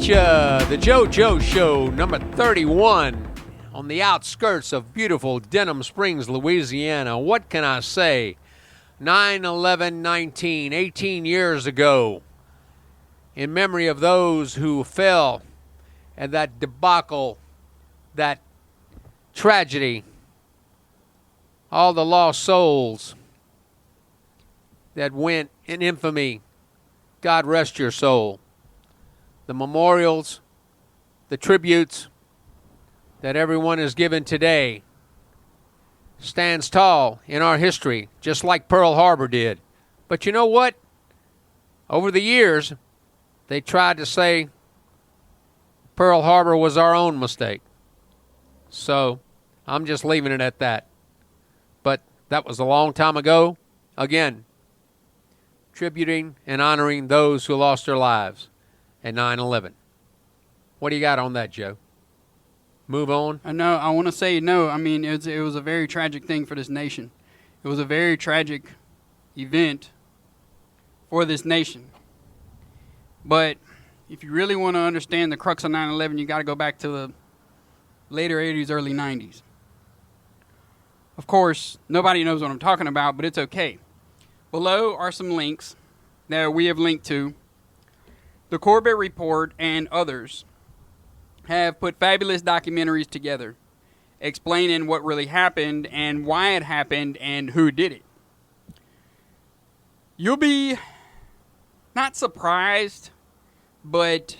ya, the JoJo Show, number 31, on the outskirts of beautiful Denham Springs, Louisiana. What can I say? 9/11/19, 18 years ago, in memory of those who fell at that debacle, that tragedy, all the lost souls that went in infamy. God rest your soul. The memorials, the tributes that everyone is given today stands tall in our history, just like Pearl Harbor did. But you know what? Over the years, they tried to say Pearl Harbor was our own mistake. So I'm just leaving it at that. But that was a long time ago. Again, tributing and honoring those who lost their lives at 9/11. What do you got on that, Joe? Move on? No, I want to say no. I mean, it was a very tragic thing for this nation. It was a very tragic event for this nation. But if you really want to understand the crux of 9/11, you got to go back to the later 80s, early 90s. Of course, nobody knows what I'm talking about, but it's okay. Below are some links that we have linked to. The Corbett Report and others have put fabulous documentaries together explaining what really happened and why it happened and who did it. You'll be not surprised, but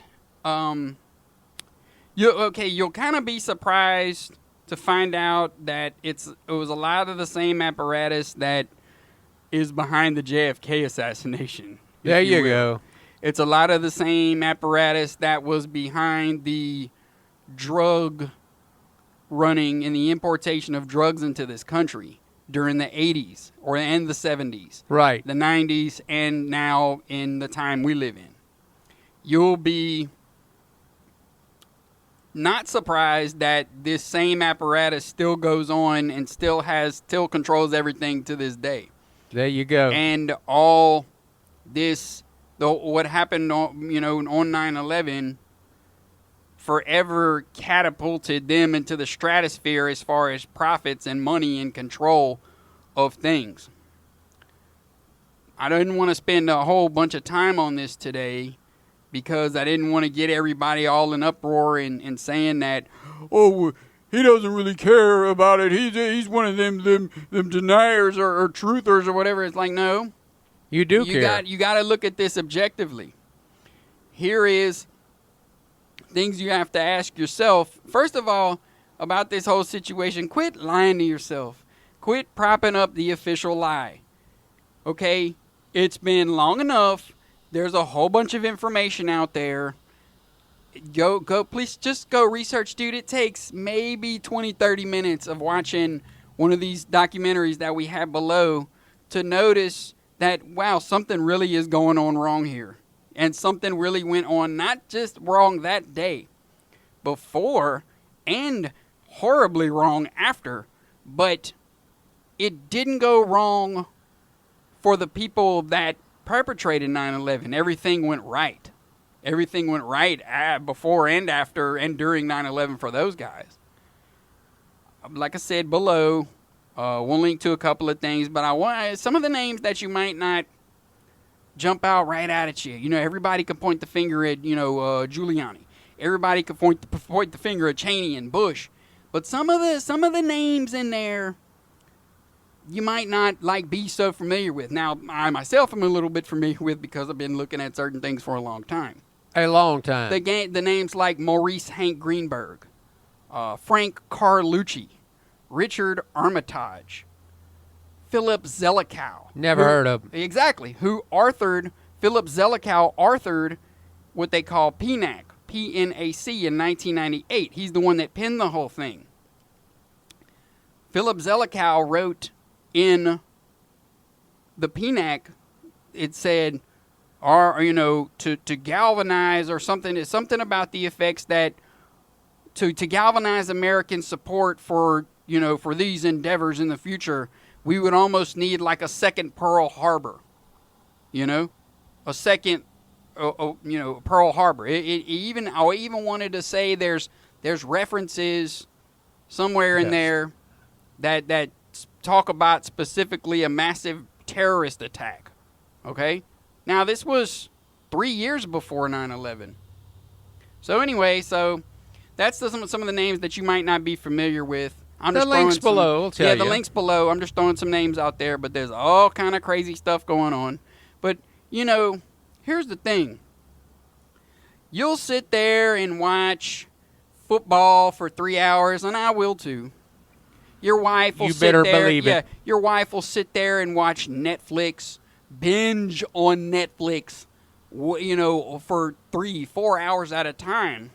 you'll kind of be surprised to find out that it was a lot of the same apparatus that is behind the JFK assassination. There you go. It's a lot of the same apparatus that was behind the drug running and the importation of drugs into this country during the 80s and the 70s. Right. The 90s and now in the time we live in. You'll be not surprised that this same apparatus still goes on and still controls everything to this day. There you go. And all this, what happened on 9/11 forever catapulted them into the stratosphere as far as profits and money and control of things. I didn't want to spend a whole bunch of time on this today because I didn't want to get everybody all in uproar and saying that, oh, he doesn't really care about it. He's one of them deniers or truthers or whatever. It's like, no. You do care. You got to look at this objectively. Here is things you have to ask yourself. First of all, about this whole situation, quit lying to yourself. Quit propping up the official lie. Okay? It's been long enough. There's a whole bunch of information out there. Go, please just go research, dude. It takes maybe 20, 30 minutes of watching one of these documentaries that we have below to notice that, wow, something really is going on wrong here. And something really went on, not just wrong that day, before, and horribly wrong after, but it didn't go wrong for the people that perpetrated 9/11. Everything went right. Everything went right before and after and during 9/11 for those guys. Like I said below, we'll link to a couple of things, but I want some of the names that you might not jump out right out at you. You know, everybody can point the finger at, Giuliani. Everybody can point the finger at Cheney and Bush. But some of the names in there you might not be so familiar with. Now, I myself am a little bit familiar with because I've been looking at certain things for a long time. A long time. The names like Maurice Hank Greenberg, Frank Carlucci, Richard Armitage, Philip Zelikow. Never heard of him. Exactly. Philip Zelikow authored what they call PNAC, P-N-A-C, in 1998. He's the one that penned the whole thing. Philip Zelikow wrote in the PNAC, it said, to galvanize or something about the effects that to galvanize American support for these endeavors in the future, we would almost need like a second Pearl Harbor, a second Pearl Harbor. I even wanted to say there's references somewhere in there that talk about specifically a massive terrorist attack. Okay? Now, this was 3 years before 9/11. So anyway, that's some of the names that you might not be familiar with. The links below will tell you. Yeah, the links below. I'm just throwing some names out there, but there's all kind of crazy stuff going on. But, here's the thing. You'll sit there and watch football for 3 hours, and I will too. Your wife will sit there. You better believe it. Your wife will sit there and watch Netflix, binge on Netflix, for 3-4 hours at a time.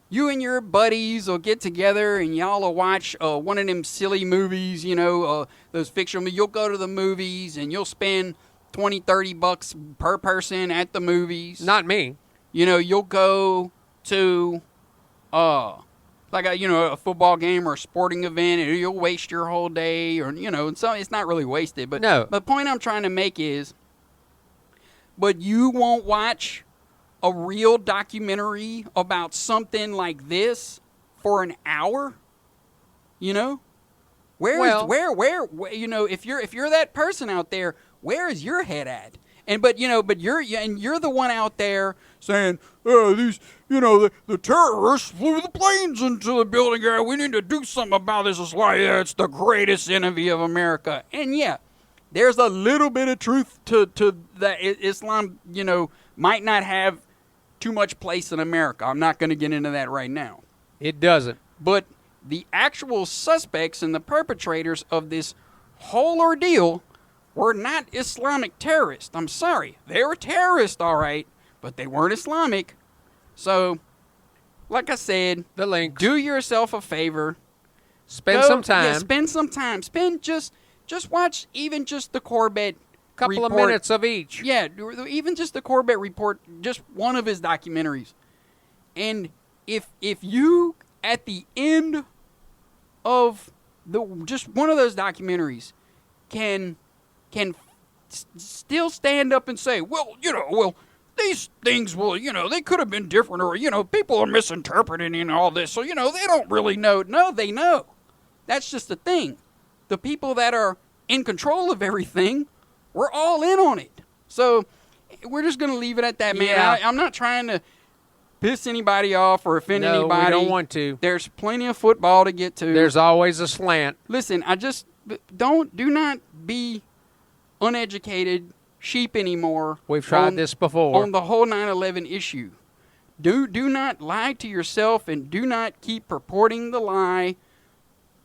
You and your buddies will get together and y'all will watch one of them silly movies, those fictional. You'll go to the movies and you'll spend $20-$30 per person at the movies. Not me. You'll go to a football game or a sporting event, and you'll waste your whole day, or so it's not really wasted. But no. The point I'm trying to make is, but you won't watch a real documentary about something like this for an hour? If you're that person out there, where is your head at? But you're the one out there saying, the terrorists flew the planes into the building. We need to do something about this. It's like, it's the greatest enemy of America. And there's a little bit of truth to that. Islam, might not have too much place in America. I'm not going to get into that right now. It doesn't. But the actual suspects and the perpetrators of this whole ordeal were not Islamic terrorists. I'm sorry. They were terrorists, all right, but they weren't Islamic. So, like I said, the link. Do yourself a favor. Spend some time. Yeah, spend some time. Just watch even just the Corbett couple report. Of minutes of each. Yeah, even just the Corbett report, just one of his documentaries. And if you, at the end of just one of those documentaries, can still stand up and say, these things they could have been different, or, people are misinterpreting all this, so, they don't really know. No, they know. That's just the thing. The people that are in control of everything, we're all in on it. So we're just going to leave it at that, man. Yeah. I'm not trying to piss anybody off or offend anybody. No, we don't want to. There's plenty of football to get to. There's always a slant. Listen, do not be uneducated sheep anymore. We've tried this before. On the whole 9/11 issue. Do not lie to yourself, and do not keep purporting the lie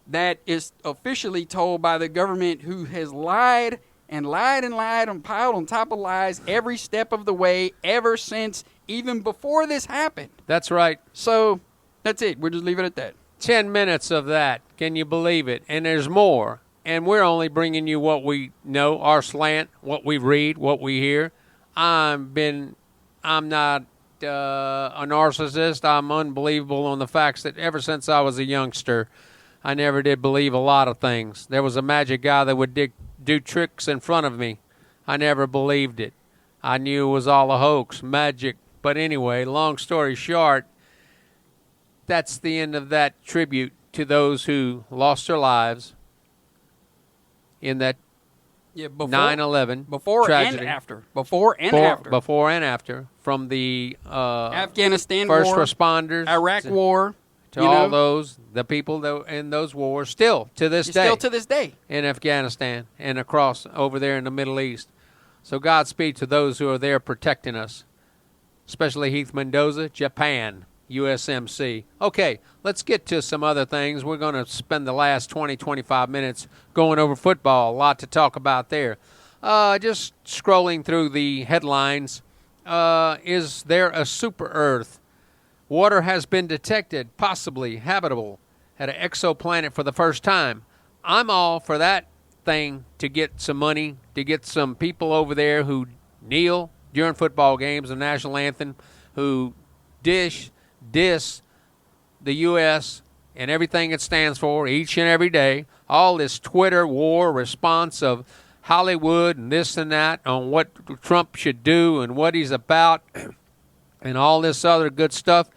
that is officially told by the government, who has lied and lied and lied and piled on top of lies every step of the way ever since, even before this happened. That's right. So that's it. We'll just leave it at that. 10 minutes of that. Can you believe it? And there's more. And we're only bringing you what we know, our slant, what we read, what we hear. I'm not a narcissist. I'm unbelievable on the facts that ever since I was a youngster, I never did believe a lot of things. There was a magic guy that would do tricks in front of me. I never believed it. I knew it was all a hoax, magic. But anyway, long story short, that's the end of that tribute to those who lost their lives in that 9/11 before tragedy. And after. Before and after. From the Afghanistan first war, responders, Iraq war, to all those, the people that in those wars, still to this day in Afghanistan and across over there in the Middle East. So Godspeed to those who are there protecting us, especially Heath Mendoza, Japan, USMC. Okay, let's get to some other things. We're going to spend the last 20-25 minutes going over football. A lot to talk about there. Just scrolling through the headlines. Is there a super Earth? Water has been detected, possibly habitable, at an exoplanet for the first time. I'm all for that thing, to get some money, to get some people over there who kneel during football games, the national anthem, who diss the U.S. and everything it stands for each and every day. All this Twitter war response of Hollywood and this and that on what Trump should do and what he's about and all this other good stuff.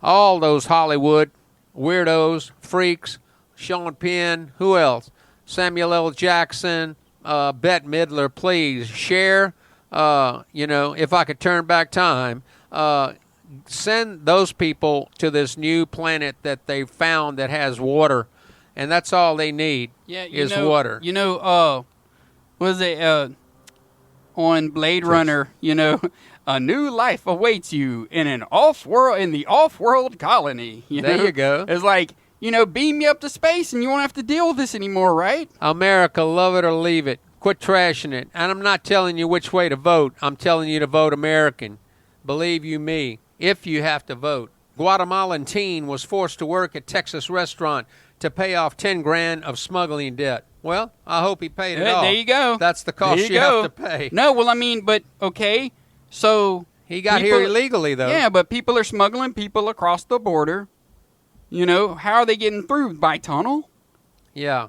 All those Hollywood weirdos, freaks, Sean Penn, who else? Samuel L. Jackson, Bette Midler, please share. If I could turn back time, send those people to this new planet that they found that has water, and that's all they need is water. Was it on Blade Runner? A new life awaits you in the off-world colony. There you go. It's like, beam me up to space and you won't have to deal with this anymore, right? America, love it or leave it. Quit trashing it. And I'm not telling you which way to vote. I'm telling you to vote American. Believe you me, if you have to vote. Guatemalan teen was forced to work at Texas restaurant to pay off 10 grand of smuggling debt. Well, I hope he paid it off. There you go. That's the cost you have to pay. No, well, but okay. So he got here illegally, though. Yeah, but people are smuggling people across the border. How are they getting through? By tunnel? Yeah.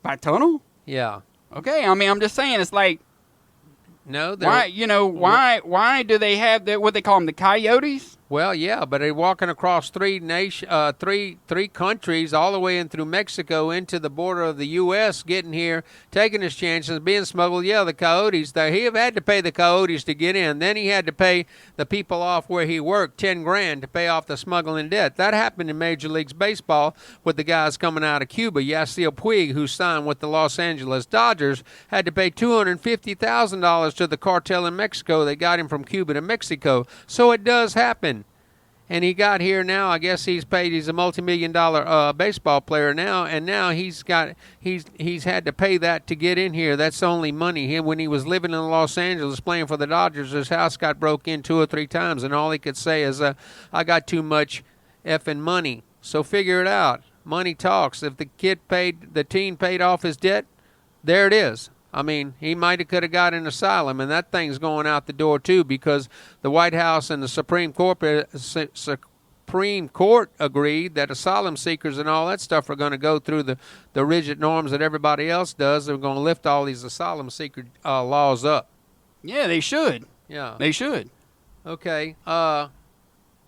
By tunnel? Yeah. Okay, I'm just saying, it's like, no, why do they have what they call them, the coyotes? Well, yeah, but they're walking across three countries, all the way in through Mexico into the border of the U.S., getting here, taking his chances, being smuggled. Yeah, the coyotes. He had to pay the coyotes to get in. Then he had to pay the people off where he worked 10 grand to pay off the smuggling debt. That happened in Major League Baseball with the guys coming out of Cuba. Yasiel Puig, who signed with the Los Angeles Dodgers, had to pay $250,000 to the cartel in Mexico. They got him from Cuba to Mexico. So it does happen. And he got here now. I guess he's a multi-million-dollar baseball player now, and now he's had to pay that to get in here. That's only money. When he was living in Los Angeles playing for the Dodgers, his house got broke in 2 or 3 times, and all he could say is, "I got too much effing money." So figure it out. Money talks. If the teen paid off his debt, there it is. He could have got an asylum, and that thing's going out the door too, because the White House and the Supreme Court agreed that asylum seekers and all that stuff are going to go through the rigid norms that everybody else does. They're going to lift all these asylum seeker laws up. Yeah, they should. Yeah, they should. Okay. I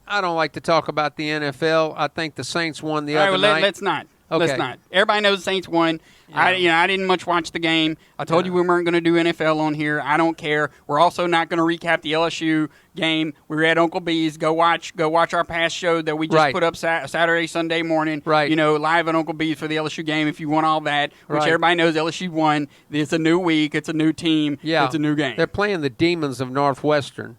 don't like to talk about the NFL. I think the Saints won the other night. Let's not. Okay. Let's not. Everybody knows the Saints won. Yeah. I didn't much watch the game. I told you we weren't going to do NFL on here. I don't care. We're also not going to recap the LSU game. We were at Uncle B's. Go watch our past show that we just put up Saturday, Sunday morning. Right. Live at Uncle B's for the LSU game. If you want all that, which everybody knows, LSU won. It's a new week. It's a new team. Yeah. It's a new game. They're playing the Demons of Northwestern.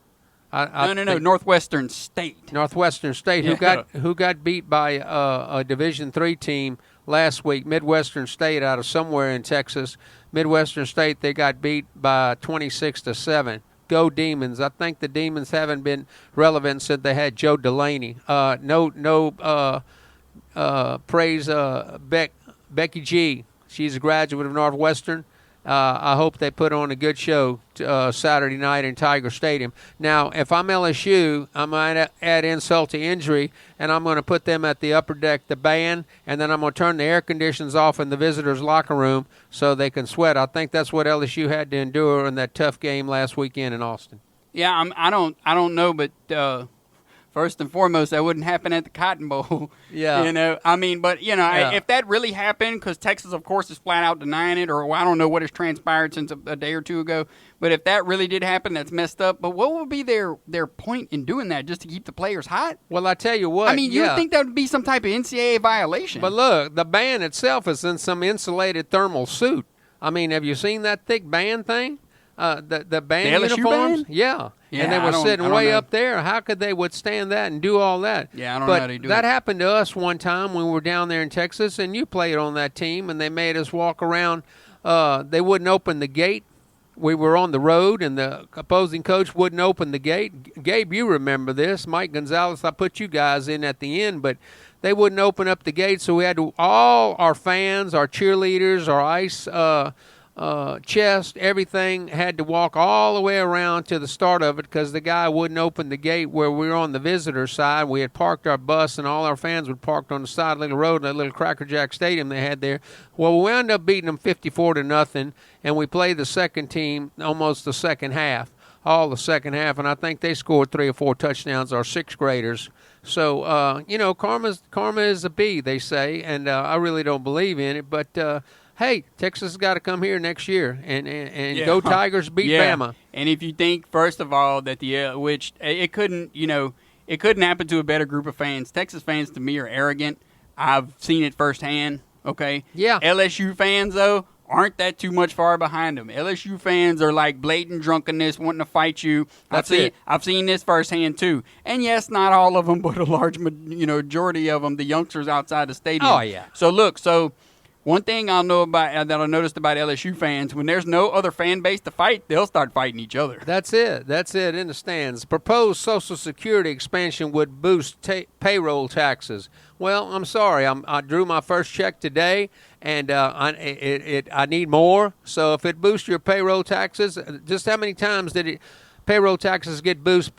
No. Northwestern State. Northwestern State, who got beat by a Division III team last week, Midwestern State out of somewhere in Texas. Midwestern State, they got beat by 26-7. Go Demons. I think the Demons haven't been relevant since they had Joe Delaney. Praise Becky G. She's a graduate of Northwestern. I hope they put on a good show Saturday night in Tiger Stadium. Now, if I'm LSU, I might add insult to injury, and I'm going to put them at the upper deck, the band, and then I'm going to turn the air conditions off in the visitors' locker room so they can sweat. I think that's what LSU had to endure in that tough game last weekend in Austin. Yeah, I don't know, but first and foremost, that wouldn't happen at the Cotton Bowl. Yeah. If that really happened, because Texas, of course, is flat out denying it, or I don't know what has transpired since a day or two ago, but if that really did happen, that's messed up. But what would be their point in doing that, just to keep the players hot? Well, I tell you what. You would think that would be some type of NCAA violation. But look, the band itself is in some insulated thermal suit. Have you seen that thick band thing? The band LSU uniforms? band? Yeah. And they were sitting way up there. How could they withstand that and do all that? Yeah, I don't know how they do it. That happened to us one time when we were down there in Texas, and you played on that team, and they made us walk around. They wouldn't open the gate. We were on the road, and the opposing coach wouldn't open the gate. Gabe, you remember this. Mike Gonzalez, I put you guys in at the end, but they wouldn't open up the gate, so we had to, all our fans, our cheerleaders, our ice chest, everything, had to walk all the way around to the start of it because the guy wouldn't open the gate where we were on the visitor side. We had parked our bus, and all our fans were parked on the side of the little road, that little Cracker Jack Stadium they had there. Well, we wound up beating them 54-0, and we played the second team almost the second half, all the second half, and I think they scored 3 or 4 touchdowns, our sixth graders. So, karma is a bee, they say, and I really don't believe in it, but hey, Texas has got to come here next year and go Tigers, beat Bama. And if you think, first of all, that which it couldn't happen to a better group of fans. Texas fans, to me, are arrogant. I've seen it firsthand. Okay. Yeah. LSU fans, though, aren't that too much far behind them. LSU fans are like blatant drunkenness, wanting to fight you. I've seen this firsthand too. And yes, not all of them, but a large majority of them, the youngsters outside the stadium. Oh yeah. So look, one thing I'll know about that I noticed about LSU fans, when there's no other fan base to fight, they'll start fighting each other. That's it in the stands. Proposed Social Security expansion would boost payroll taxes. Well, I'm sorry. I drew my first check today, and I need more. So if it boosts your payroll taxes, just how many times did payroll taxes get boosted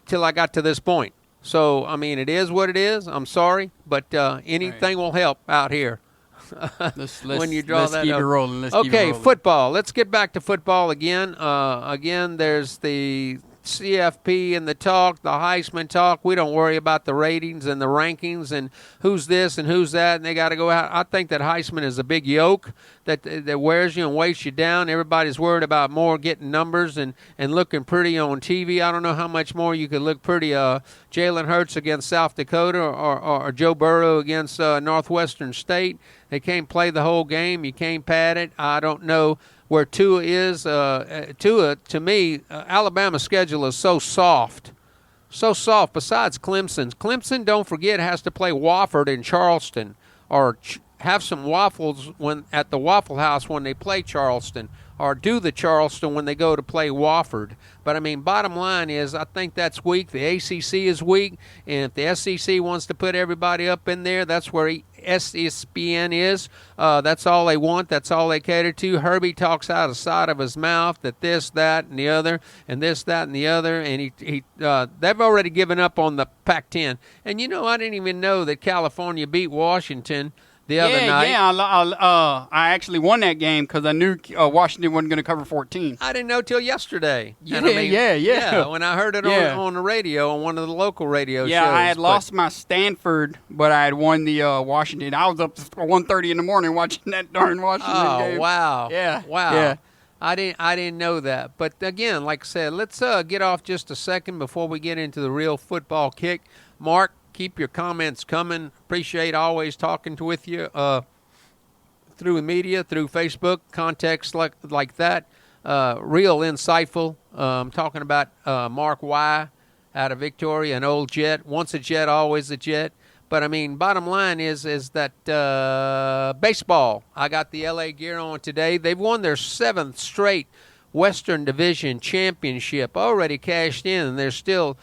till I got to this point? So, I mean, it is what it is. I'm sorry, but anything will help out here. When you draw that keep up. It rolling. Let's okay, keep it rolling. Football. Let's get back to football again. Again, there's the CFP and the talk, the Heisman talk. We don't worry about the ratings and the rankings and who's this and who's that, and they got to go out. I think that Heisman is a big yoke that wears you and weighs you down. Everybody's worried about more getting numbers and looking pretty on TV. I don't know how much more you could look pretty. Jalen Hurts against South Dakota or Joe Burrow against Northwestern State. They can't play the whole game. You can't pad it. I don't know where Tua is. Tua, to me, Alabama's schedule is so soft. So soft. Besides Clemson's. Clemson, don't forget, has to play Wofford in Charleston or have some waffles at the Waffle House when they play Charleston, or do the Charleston when they go to play Wofford. But, I mean, bottom line is I think that's weak. The ACC is weak, and if the SEC wants to put everybody up in there, that's where ESPN is. That's all they want. That's all they cater to. Herbie talks out of the side of his mouth that this, that, and the other, and this, that, and the other, and they've already given up on the Pac-10. And, I didn't even know that California beat Washington the other night. Yeah, I actually won that game because I knew Washington wasn't going to cover 14. I didn't know till yesterday. Yeah. When I heard it on the radio, on one of the local radio shows. Yeah, I had lost my Stanford, but I had won the Washington. I was up to 1:30 in the morning watching that darn Washington game. Oh, wow. Yeah. Wow. Yeah. I didn't know that. But, again, like I said, let's get off just a second before we get into the real football kick. Mark, keep your comments coming. Appreciate always talking with you through the media, through Facebook, context like that. Real insightful. I'm talking about Mark Y. out of Victoria, an old Jet. Once a Jet, always a Jet. But, I mean, bottom line is that baseball. I got the L.A. gear on today. They've won their 7th straight Western Division championship. Already cashed in, and there's still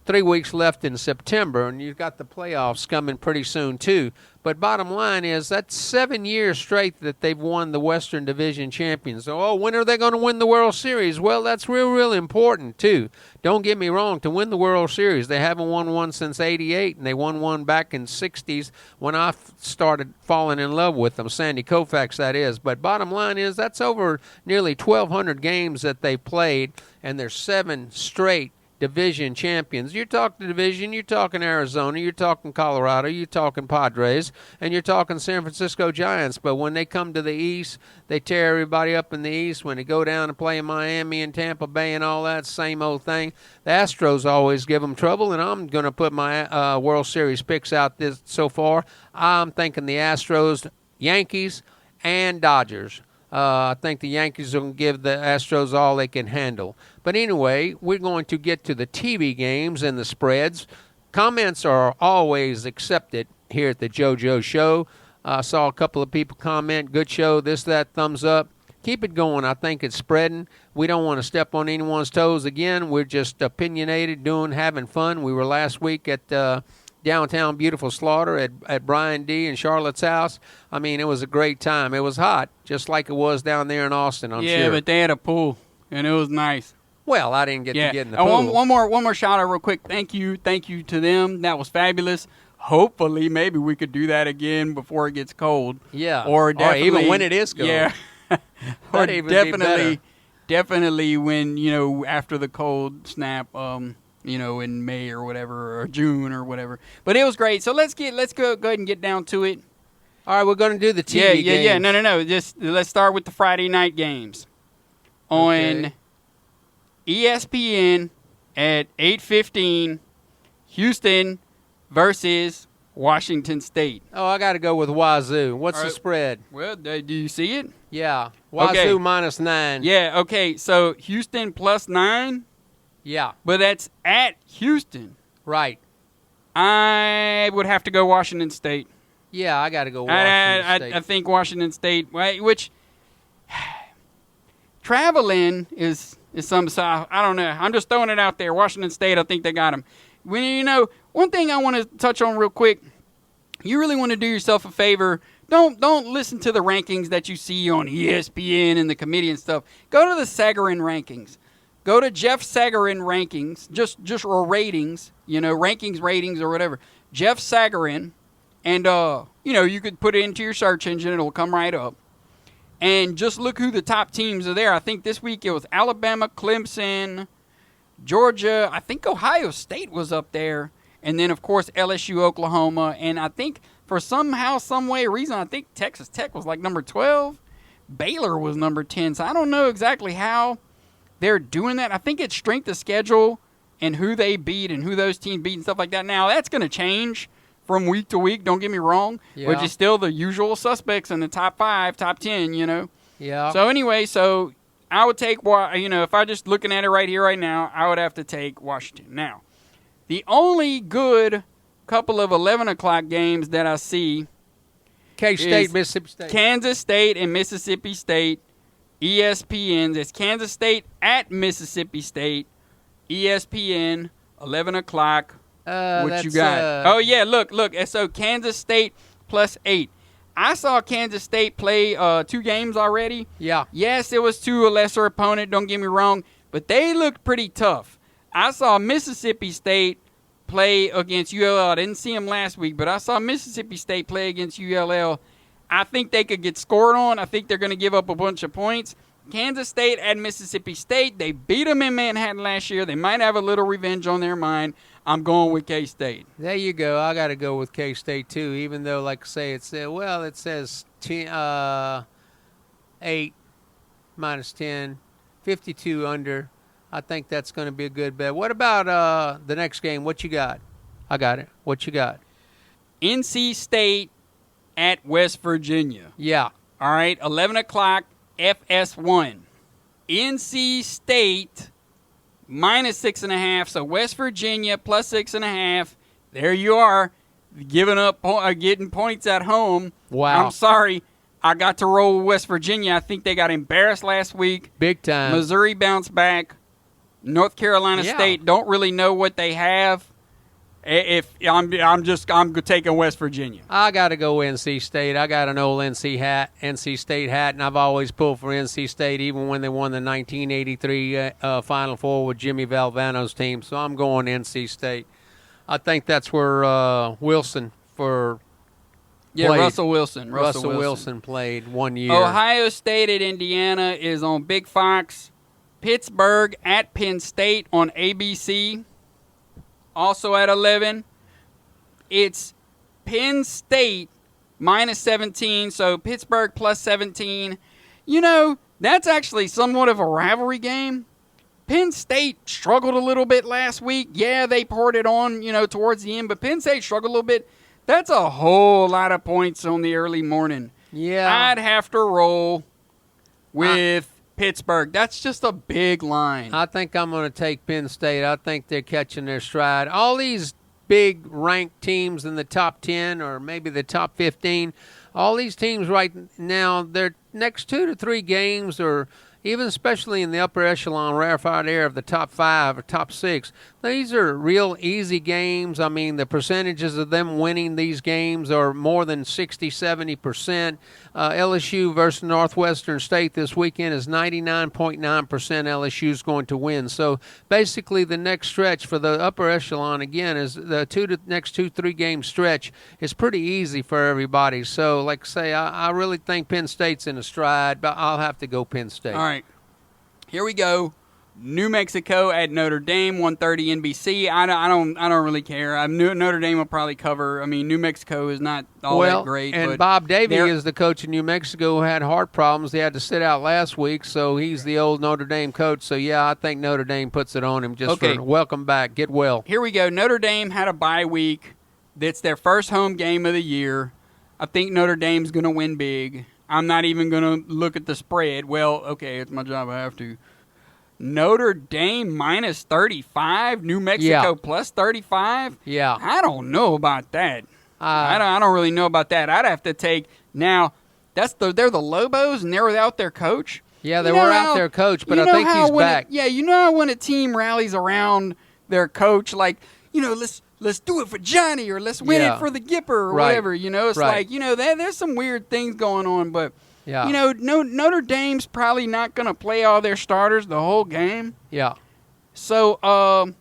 3 weeks left in September, and you've got the playoffs coming pretty soon, too. But bottom line is that's 7 years straight that they've won the Western Division champions. So, when are they going to win the World Series? Well, that's real important, too. Don't get me wrong, to win the World Series, they haven't won one since 88, and they won one back in 60s when I started falling in love with them, Sandy Koufax, that is. But bottom line is that's over nearly 1,200 games that they've played, and they're 7 straight division champions. You're talking division, you're talking Arizona, you're talking Colorado, you're talking Padres, and you're talking San Francisco Giants. But when they come to the East, they tear everybody up in the East. When they go down and play in Miami and Tampa Bay and all that, same old thing. The Astros always give them trouble, and I'm going to put my World Series picks out this so far. I'm thinking the Astros, Yankees, and Dodgers. I think the Yankees are going to give the Astros all they can handle. But anyway, we're going to get to the TV games and the spreads. Comments are always accepted here at the JoJo Show. I saw a couple of people comment, good show, this, that, thumbs up. Keep it going. I think it's spreading. We don't want to step on anyone's toes again. We're just opinionated, having fun. We were last week at downtown beautiful Slaughter at Brian D. and Charlotte's house. I mean, it was a great time. It was hot, just like it was down there in Austin, I'm sure. Yeah, but they had a pool, and it was nice. Well, I didn't get to get in the pool. One more shout out real quick. Thank you to them. That was fabulous. Hopefully, maybe we could do that again before it gets cold. Yeah, or even when it is cold. Yeah, or definitely when after the cold snap. In May or whatever, or June or whatever. But it was great. So let's go ahead and get down to it. All right, we're going to do the TV games. Yeah. No. Just let's start with the Friday night games on ESPN at 8:15. Houston versus Washington State. Oh, I got to go with Wazoo. What's the spread? Well, do you see it? Yeah, Wazoo -9. Yeah. Okay. So Houston +9. Yeah. But that's at Houston. Right. I would have to go Washington State. Yeah, I got to go Washington State. I think Washington State, which traveling is some, I don't know. I'm just throwing it out there. Washington State, I think they got them. One thing I want to touch on real quick, you really want to do yourself a favor. Don't listen to the rankings that you see on ESPN and the committee and stuff. Go to the Sagarin rankings. Go to Jeff Sagarin rankings, or ratings, ratings or whatever. Jeff Sagarin, and you could put it into your search engine; it'll come right up. And just look who the top teams are there. I think this week it was Alabama, Clemson, Georgia. I think Ohio State was up there, and then of course LSU, Oklahoma, and I think for some reason, I think Texas Tech was like number 12. Baylor was number 10. So I don't know exactly how they're doing that. I think it's strength of schedule and who they beat and who those teams beat and stuff like that. Now, that's going to change from week to week, don't get me wrong, which is still the usual suspects in the top 5, top 10, Yeah. So, anyway, I would take, if I'm just looking at it right here, right now, I would have to take Washington. Now, the only good couple of 11 o'clock games that I see K-State, Mississippi State. Kansas State and Mississippi State. ESPN's. It's Kansas State at Mississippi State. ESPN, 11 o'clock. What you got? Look. So Kansas State +8. I saw Kansas State play 2 games already. Yeah. Yes, it was to a lesser opponent, don't get me wrong, but they looked pretty tough. I saw Mississippi State play against ULL. I didn't see them last week, but I saw Mississippi State play against ULL. I think they could get scored on. I think they're going to give up a bunch of points. Kansas State at Mississippi State. They beat them in Manhattan last year. They might have a little revenge on their mind. I'm going with K-State. There you go. I got to go with K-State, too, even though, like I say, it says 8 -10, 52 under. I think that's going to be a good bet. What about the next game? What you got? I got it. What you got? NC State at West Virginia. Yeah. All right, 11 o'clock, FS1. NC State -6.5, so West Virginia +6.5. There you are, getting points at home. Wow. I'm sorry, I got to roll with West Virginia. I think they got embarrassed last week. Big time. Missouri bounced back. North Carolina State don't really know what they have. If I'm taking West Virginia. I got to go NC State. I got an old NC State hat, and I've always pulled for NC State, even when they won the 1983 Final Four with Jimmy Valvano's team. So I'm going NC State. I think that's where Wilson played. Russell Wilson. Russell Wilson played 1 year. Ohio State at Indiana is on Big Fox. Pittsburgh at Penn State on ABC. Also at 11, it's Penn State -17, so Pittsburgh +17. That's actually somewhat of a rivalry game. Penn State struggled a little bit last week. Yeah, they poured it on, towards the end, but Penn State struggled a little bit. That's a whole lot of points on the early morning. Yeah. I'd have to roll with Pittsburgh. That's just a big line. I think I'm going to take Penn State. I think they're catching their stride. All these big ranked teams in the top 10 or maybe the top 15, all these teams right now, their next 2 to 3 games are, even especially in the upper echelon rarefied air of the top 5 or top 6, these are real easy games. I mean, the percentages of them winning these games are more than 60-70%. LSU versus Northwestern State this weekend is 99.9% LSU is going to win. So basically the next stretch for the upper echelon, again, is the next 2-3 game stretch is pretty easy for everybody. So, like I say, I really think Penn State's in a stride, but I'll have to go Penn State. All right. Here we go. New Mexico at Notre Dame, 1:30 NBC. I don't really care. Notre Dame will probably cover. I mean, New Mexico is not all that great. And but Bob Davie is the coach of New Mexico who had heart problems. He had to sit out last week, so he's the old Notre Dame coach. So, yeah, I think Notre Dame puts it on him just for welcome back. Get well. Here we go. Notre Dame had a bye week. That's their first home game of the year. I think Notre Dame's going to win big. I'm not even going to look at the spread. Well, okay, it's my job. I have to. Notre Dame minus 35, New Mexico plus 35. Yeah, I don't know about that. I don't really know about that. I'd have to take now. They're the Lobos and they're without their coach. Yeah, they were out their coach, but I think he's back. You know how when a team rallies around their coach, like let's do it for Johnny or let's win it for the Gipper or whatever. It's like there's some weird things going on, but. Yeah. Notre Dame's probably not going to play all their starters the whole game. Yeah. So I'm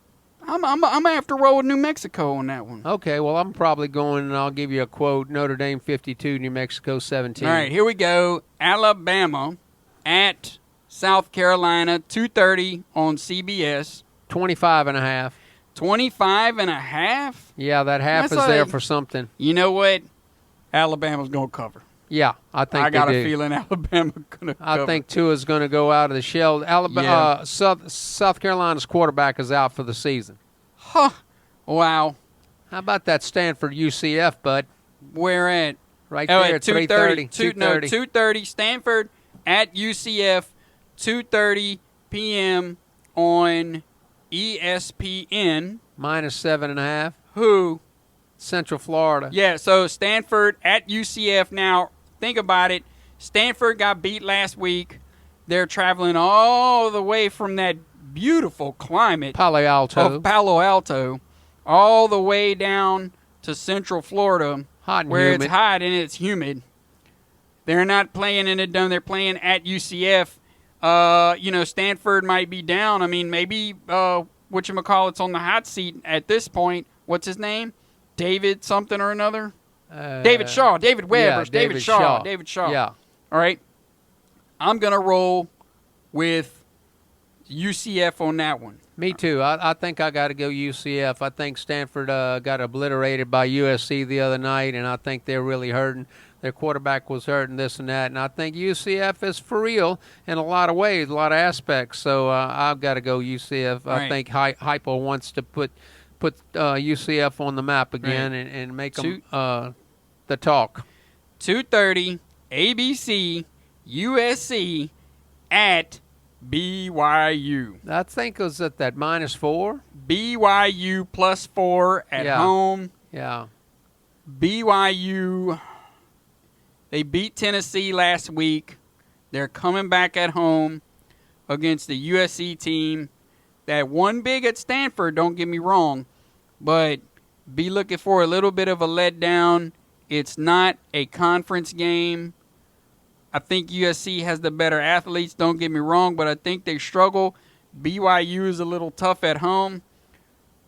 gonna have to roll with New Mexico on that one. Okay. Well, I'm probably going, and I'll give you a quote: Notre Dame 52, New Mexico 17. All right. Here we go. Alabama at South Carolina, 2:30 on CBS. 25.5. 25.5. Yeah, that half is there for something. You know what? Alabama's gonna cover. Yeah, I think I got a feeling Alabama's going to cover. I think Tua's going to go out of the shell. South Carolina's quarterback is out for the season. Huh. Wow. How about that Stanford UCF, bud? Where at? Right there at 3:30. 2:30. Stanford at UCF, 2:30 p.m. on ESPN. Minus 7.5. Who? Central Florida. Yeah, so Stanford at UCF. Now, think about it. Stanford got beat last week. They're traveling all the way from that beautiful climate Palo Alto all the way down to Central Florida, where it's hot and it's humid. They're not playing in a dome. They're playing at UCF. Stanford might be down. I mean, maybe whatchamacallit's on the hot seat at this point. What's his name? David something or another? David Shaw. David Webb. Yeah, David Shaw. David Shaw. Yeah. All right. I'm going to roll with UCF on that one. Me too. I think I got to go UCF. I think Stanford got obliterated by USC the other night, and I think they're really hurting. Their quarterback was hurting, this and that. And I think UCF is for real in a lot of ways, a lot of aspects. So I've got to go UCF. I think Hypo wants to put UCF on the map again and make them the talk. 2:30 ABC USC at BYU. I think it was at that -4. BYU +4 at home. Yeah. BYU, they beat Tennessee last week. They're coming back at home against the USC team that won big at Stanford, don't get me wrong, but be looking for a little bit of a letdown. It's not a conference game. I think USC has the better athletes, don't get me wrong, but I think they struggle. BYU is a little tough at home.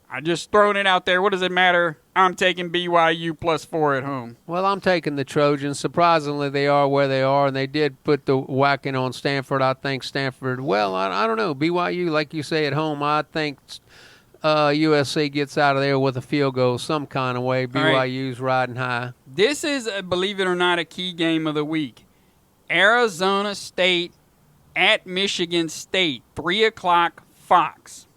I just throwing it out there. What does it matter? I'm taking BYU +4 at home. Well, I'm taking the Trojans. Surprisingly, they are where they are, and they did put the whacking on Stanford. I think Stanford, well, I don't know. BYU, like you say, at home, I think USC gets out of there with a field goal some kind of way. BYU's riding high. This is, believe it or not, a key game of the week. Arizona State at Michigan State, 3 o'clock Fox.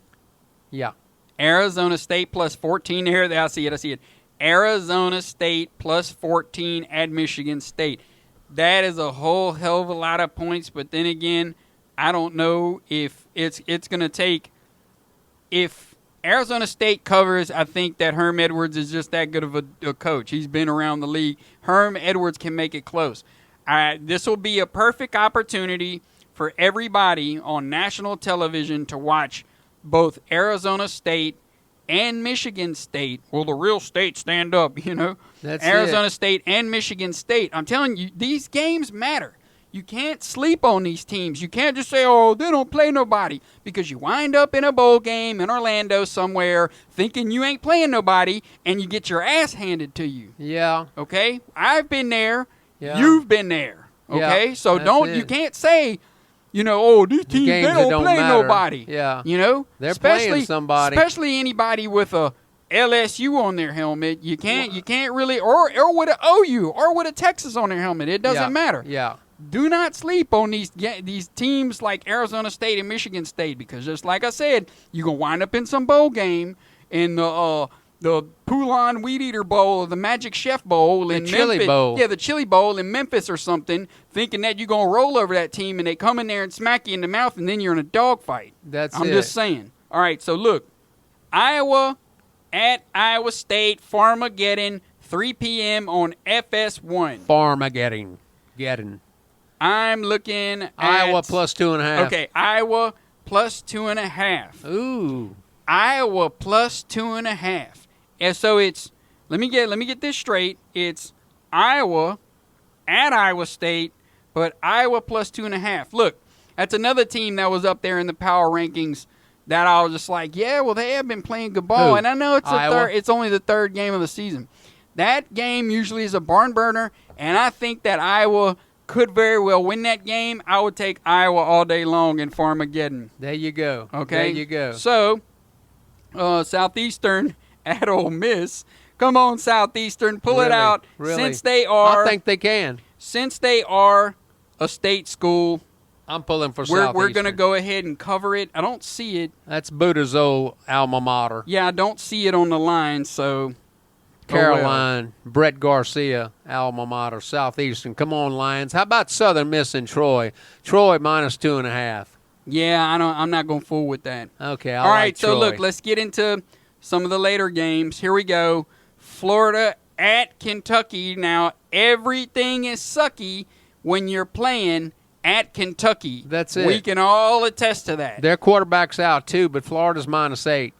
Yeah. Arizona State +14 here. I see it. Arizona State +14 at Michigan State. That is a whole hell of a lot of points, but then again, I don't know if it's going to take. If Arizona State covers, I think that Herm Edwards is just that good of a coach. He's been around the league. Herm Edwards can make it close. This will be a perfect opportunity for everybody on national television to watch both Arizona State and Michigan State. Will the real state stand up, you know? That's Arizona it. State and Michigan State. I'm telling you, these games matter. You can't sleep on these teams. You can't just say, oh, they don't play nobody, because you wind up in a bowl game in Orlando somewhere thinking you ain't playing nobody, and you get your ass handed to you. Yeah. Okay? I've been there. Yeah. You've been there. Okay? Yeah, So that's you it. can't say, you know, oh, these teams, they games that don't don't play matter. nobody. Yeah. You know? They're playing Especially- somebody. Especially anybody with a LSU on their helmet. You can't really, or with a OU or with a Texas on their helmet. It doesn't Yeah. matter. Yeah. Do not sleep on these teams like Arizona State and Michigan State, because just like I said, you're going to wind up in some bowl game in the Poulon Weed Eater Bowl or the Magic Chef Bowl in Chili Memphis. Bowl. Yeah, the Chili Bowl in Memphis or something, thinking that you're going to roll over that team, and they come in there and smack you in the mouth, and then you're in a dogfight. I'm just saying. All right, so look, Iowa at Iowa State, Farmageddon, 3 p.m. on FS1. Farmageddon. I'm looking at Iowa plus 2.5. Okay, Iowa plus 2.5. Ooh. Iowa plus 2.5. And so it's let me get this straight. It's Iowa at Iowa State, but Iowa plus 2.5. Look, that's another team that was up there in the power rankings that I was just like, yeah, well, they have been playing good ball. Who? And I know Iowa? it's only the third game of the season. That game usually is a barn burner, and I think that Iowa could very well win that game. I would take Iowa all day long in Farmageddon. There you go. Okay? There you go. So, Southeastern at Ole Miss. Come on, Southeastern, pull it Really? out. Really? Since they are I think they can. a state school, I'm pulling for we're Southeastern. going to go ahead and cover it. I don't see it. That's Buddha's old alma mater. Yeah, I don't see it on the line, so Caroline, Brett Garcia, alma mater, Southeastern. Come on, Lions. How about Southern Miss and Troy? Troy minus 2.5. Yeah, I'm not going to fool with that. Okay, All right, like so Troy. look, let's get into some of the later games. Here we go. Florida at Kentucky. Now, everything is sucky when you're playing at Kentucky. That's it. We can all attest to that. Their quarterback's out, too, but Florida's minus 8.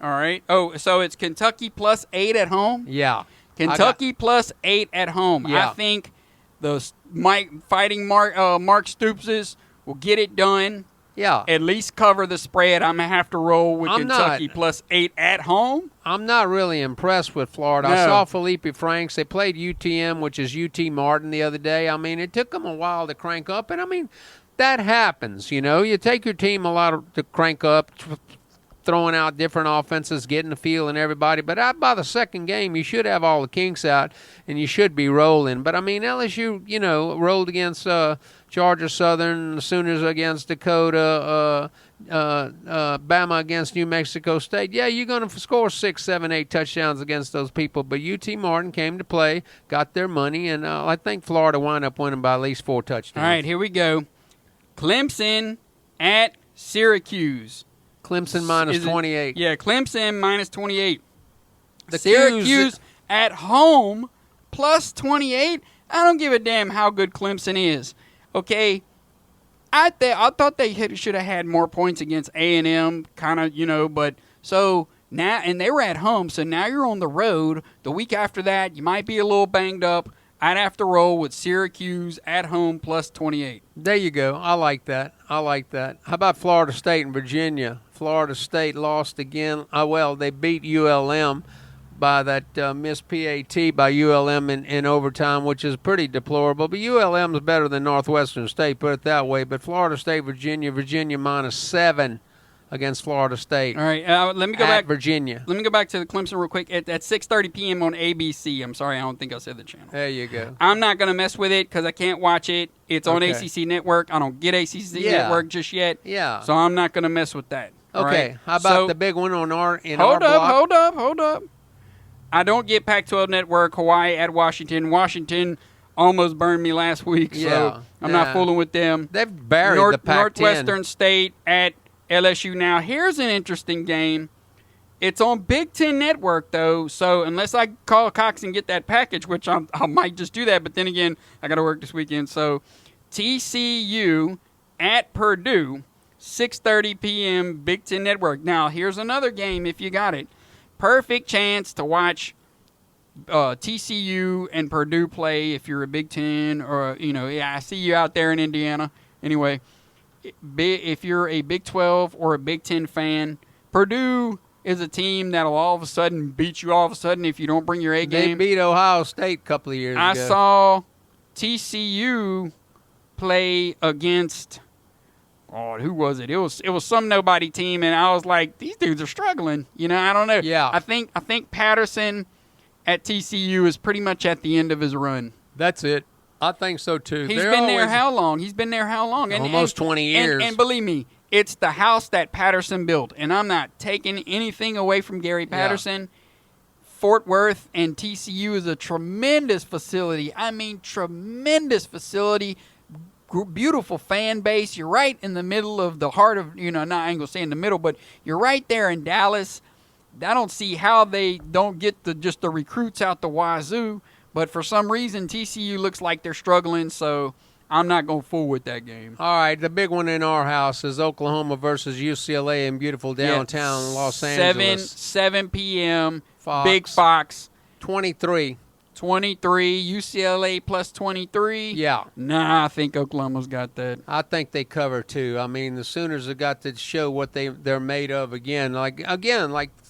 All right. Oh, so it's Kentucky plus 8 at home? Yeah. Kentucky plus 8 at home. Yeah. I think those Mark Stoopses will get it done. Yeah. At least cover the spread. I'm going to have to roll with I'm Kentucky not. plus 8 at home. I'm not really impressed with Florida. I No. saw Felipe Franks. They played UTM, which is UT Martin, the other day. I mean, it took them a while to crank up. And, I mean, that happens, you know. You take your team to crank up, throwing out different offenses, getting the feel and everybody. But by the second game, you should have all the kinks out, and you should be rolling. But, I mean, LSU, you know, rolled against Georgia Southern, Sooners against Dakota, Bama against New Mexico State. Yeah, you're going to score 6, 7, 8 touchdowns against those people. But UT Martin came to play, got their money, and I think Florida wound up winning by at least 4 touchdowns. All right, here we go. Clemson at Syracuse. Clemson minus 28. Yeah, Clemson minus 28. The Syracuse at home plus 28. I don't give a damn how good Clemson is. Okay, I thought they should have had more points against A&M, kind of, you know, but so now, and they were at home, so now you're on the road. The week after that, you might be a little banged up. I'd have to roll with Syracuse at home plus 28. There you go. I like that. How about Florida State and Virginia? Florida State lost again. Well, they beat ULM by that missed PAT by ULM in overtime, which is pretty deplorable. But ULM is better than Northwestern State, put it that way. But Florida State, Virginia minus 7 against Florida State. All right, let me go at back. Virginia. Let me go back to the Clemson real quick. At 6:30 p.m. on ABC. I'm sorry, I don't think I said the channel. There you go. I'm not going to mess with it because I can't watch it. It's on Okay. ACC Network. I don't get ACC Network just yet. Yeah. So I'm not going to mess with that. All Okay. right? How about So, the big one on our hold block? up. I don't get Pac-12 Network. Hawaii at Washington. Washington almost burned me last week, so Yeah, I'm not yeah. fooling with them. They've buried the Pac-10. Northwestern State at LSU. Now, here's an interesting game. It's on Big Ten Network, though, so unless I call Cox and get that package, which I might just do that, but then again, I got to work this weekend. So TCU at Purdue, 6:30 p.m. Big Ten Network. Now, here's another game if you got it. Perfect chance to watch TCU and Purdue play if you're a Big Ten or, I see you out there in Indiana. Anyway, if you're a Big 12 or a Big Ten fan, Purdue is a team that'll all of a sudden beat you all of a sudden if you don't bring your A game. They beat Ohio State a couple of years ago. I saw TCU play against, who was it? It was some nobody team, and I was like, these dudes are struggling. I don't know. Yeah. I think Patterson at TCU is pretty much at the end of his run. That's it. I think so too. He's been there how long? Almost 20 years. And believe me, it's the house that Patterson built, and I'm not taking anything away from Gary Patterson. Yeah. Fort Worth and TCU is a tremendous facility. I mean, tremendous facility. Beautiful fan base. You're right in the middle of the heart of, not I ain't gonna say in the middle, but you're right there in Dallas. I don't see how they don't get just the recruits out the wazoo, but for some reason TCU looks like they're struggling, so I'm not going to fool with that game. All right, the big one in our house is Oklahoma versus UCLA in beautiful downtown Los Angeles. 7 p.m. Fox. Big Fox. 23. UCLA plus 23. Yeah. Nah, I think Oklahoma's got that. I think they cover too. I mean, the Sooners have got to show what they're made of again. Like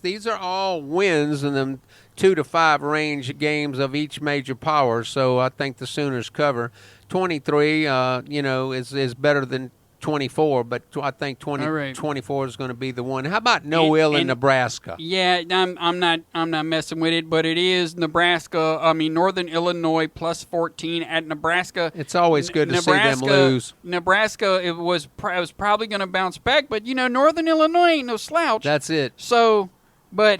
these are all wins in them 2 to 5 range games of each major power. So I think the Sooners cover. 23, is better than 24, but I think 24 is going to be the one. How about no-ill in Nebraska? Yeah, I'm not messing with it, but it is Nebraska. I mean, Northern Illinois plus 14 at Nebraska. It's always good to see them lose. Nebraska, it was probably going to bounce back, but Northern Illinois ain't no slouch. That's it. So, but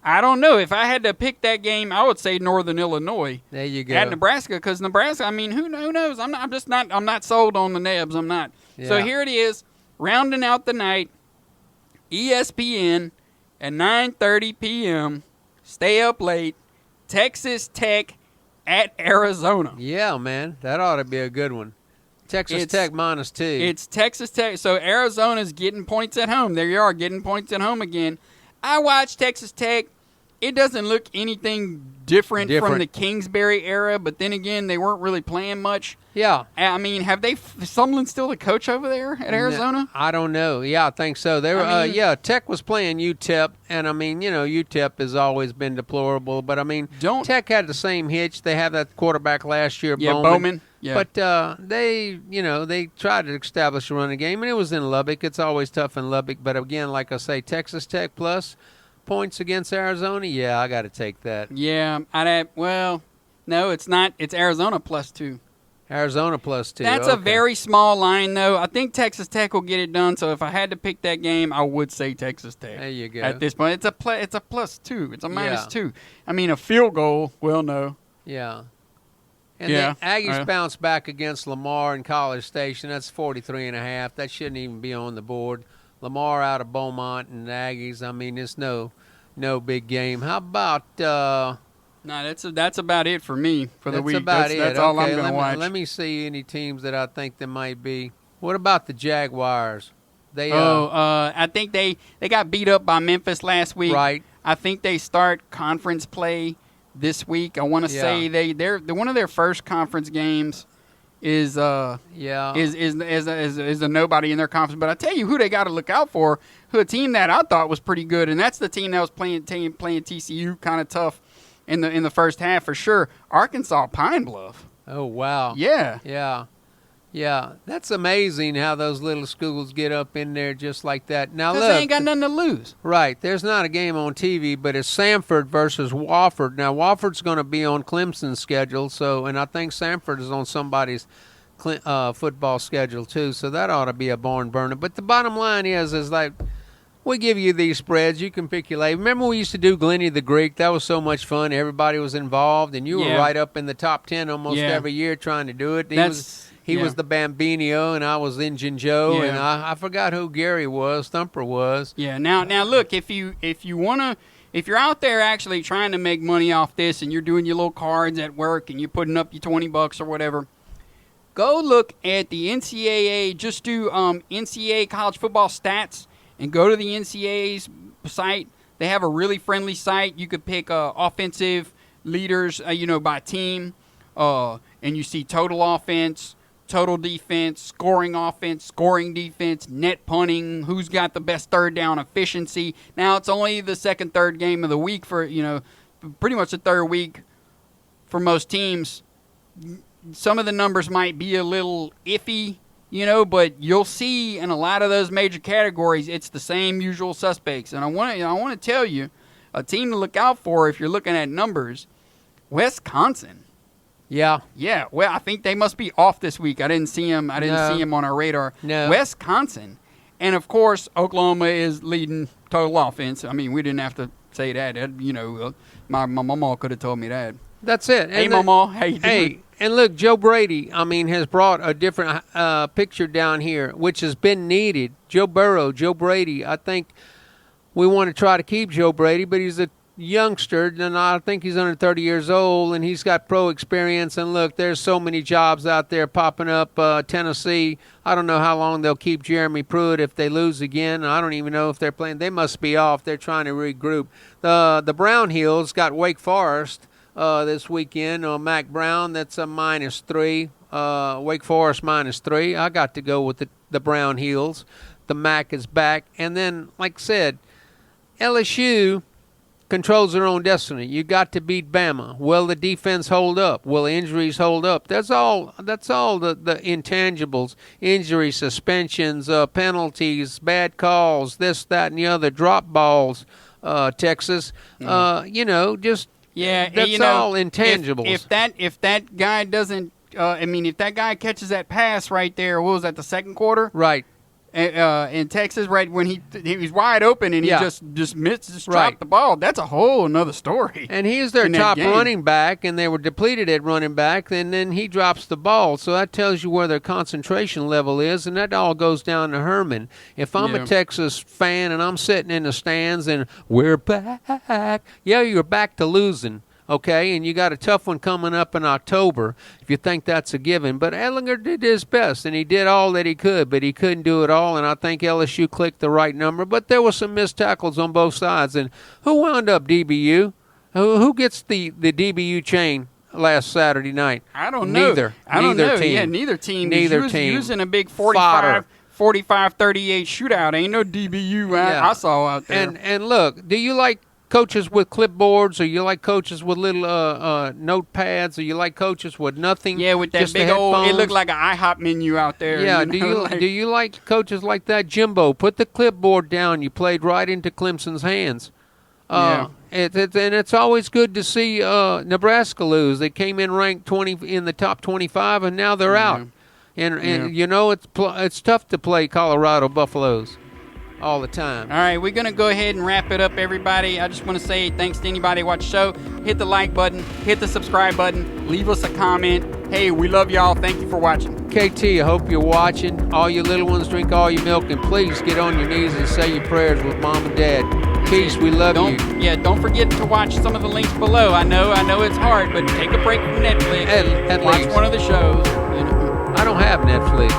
I don't know. If I had to pick that game, I would say Northern Illinois. There you go. At Nebraska, because Nebraska, I mean, who knows? I'm not sold on the Nebs. I'm not. Yeah. So here it is, rounding out the night, ESPN at 9:30 p.m., stay up late, Texas Tech at Arizona. Yeah, man, that ought to be a good one. Texas Tech -2. It's Texas Tech. So Arizona's getting points at home. There you are, getting points at home again. I watched Texas Tech. It doesn't look anything different from the Kingsbury era, but then again, they weren't really playing much. Yeah. I mean, Sumlin's still the coach over there at Arizona? No, I don't know. Yeah, I think so. They were, Tech was playing UTEP, and I mean, UTEP has always been deplorable, but I mean, Tech had the same hitch. They had that quarterback last year, Bowman. Yeah. But they tried to establish a running game, and it was in Lubbock. It's always tough in Lubbock, but again, like I say, Texas Tech plus points against Arizona. Yeah, I got to take that. Yeah, no, it's not. It's Arizona +2. Arizona +2. That's a very small line, though. I think Texas Tech will get it done. So if I had to pick that game, I would say Texas Tech. There you go. At this point, it's a +2. It's a -2. I mean, a field goal. Well, no. Yeah. And the Aggies bounced back against Lamar in College Station. That's 43.5. That shouldn't even be on the board. Lamar out of Beaumont and the Aggies. I mean, it's no big game. How about? No, that's about it for me for the week. That's all I'm going to watch. Let me see any teams that I think there might be. What about the Jaguars? I think they got beat up by Memphis last week. Right. I think they start conference play this week. I want to say they're one of their first conference games. Is a nobody in their conference. But I tell you who they got to look out for, a team that I thought was pretty good, and that's the team that was playing TCU kind of tough in the first half for sure. Arkansas Pine Bluff. Oh wow. Yeah. That's amazing how those little schools get up in there just like that. Now look, they ain't got nothing to lose. Right. There's not a game on TV, but it's Samford versus Wofford. Now Wofford's going to be on Clemson's schedule, and I think Samford is on somebody's football schedule too. So that ought to be a barn burner. But the bottom line is like we give you these spreads. You can pick your lane. Remember we used to do Glenny the Greek? That was so much fun. Everybody was involved, and you were right up in the top 10 almost every year trying to do it. He was the Bambino, and I was Injun Joe, and I forgot who Gary was. Thumper was. Yeah. Now look, if you're out there actually trying to make money off this, and you're doing your little cards at work, and you're putting up your $20 or whatever, Go look at the NCAA. Just do NCAA college football stats and go to the NCAA's site. They have a really friendly site. You could pick offensive leaders, by team, and you see total offense, total defense, scoring offense, scoring defense, net punting, who's got the best third down efficiency. Now, it's only the second, third game of the week for, pretty much the third week for most teams. Some of the numbers might be a little iffy, but you'll see in a lot of those major categories, it's the same usual suspects. And I want to tell you, a team to look out for if you're looking at numbers, Wisconsin. Yeah. Yeah. Well, I think they must be off this week. I didn't see him. See him on our radar. No. Wisconsin, and of course Oklahoma is leading total offense. I mean, we didn't have to say that. My mama could have told me that. That's it. Hey, mama. How you doing? Hey, and look, Joe Brady, has brought a different picture down here, which has been needed. Joe Burrow, Joe Brady. I think we want to try to keep Joe Brady, but he's a youngster, and I think he's under 30 years old, and he's got pro experience. And look, there's so many jobs out there popping up. Tennessee, I don't know how long they'll keep Jeremy Pruitt if they lose again. I don't even know if they're playing. They must be off. They're trying to regroup. The Brown Hills got Wake Forest this weekend. Mac Brown, that's a -3. Wake Forest -3. I got to go with the Brown Hills. The Mac is back. And then, like I said, LSU controls their own destiny. You got to beat Bama. Will the defense hold up? Will injuries hold up? That's all the intangibles. Injuries, suspensions, penalties, bad calls, this, that, and the other, drop balls, Texas. Just yeah, that's all intangibles. If that guy doesn't if that guy catches that pass right there, what was that, the second quarter? Right. In Texas, right when he was wide open and he just dropped the ball. That's a whole another story. And he's their top running back, and they were depleted at running back, and then he drops the ball. So that tells you where their concentration level is, and that all goes down to Herman. If I'm a Texas fan and I'm sitting in the stands and we're back, you're back to losing. Okay, and you got a tough one coming up in October if you think that's a given. But Edlinger did his best, and he did all that he could, but he couldn't do it all, and I think LSU clicked the right number. But there were some missed tackles on both sides. And who wound up DBU? Who gets the DBU chain last Saturday night? I don't know. Neither team. Yeah, neither team. Neither team. Using a big 45-38 shootout. Ain't no DBU I saw out there. And look, do you like coaches with clipboards, or you like coaches with little notepads, or you like coaches with nothing? Yeah, with that big old, it looked like an IHOP menu out there. Yeah, do you like coaches like that? Jimbo, put the clipboard down. You played right into Clemson's hands. And it's always good to see Nebraska lose. They came in ranked 20 in the top 25, and now they're out. And it's tough to play Colorado Buffaloes all the time. All right, we're going to go ahead and wrap it up, everybody. I just want to say thanks to anybody who watched the show. Hit the like button, hit the subscribe button, leave us a comment. Hey, we love y'all. Thank you for watching. KT, I hope you're watching. All you little ones, drink all your milk, and please get on your knees and say your prayers with Mom and Dad. Peace, we love you. Yeah, don't forget to watch some of the links below. I know it's hard, but take a break from Netflix and watch one of the shows. I don't have Netflix.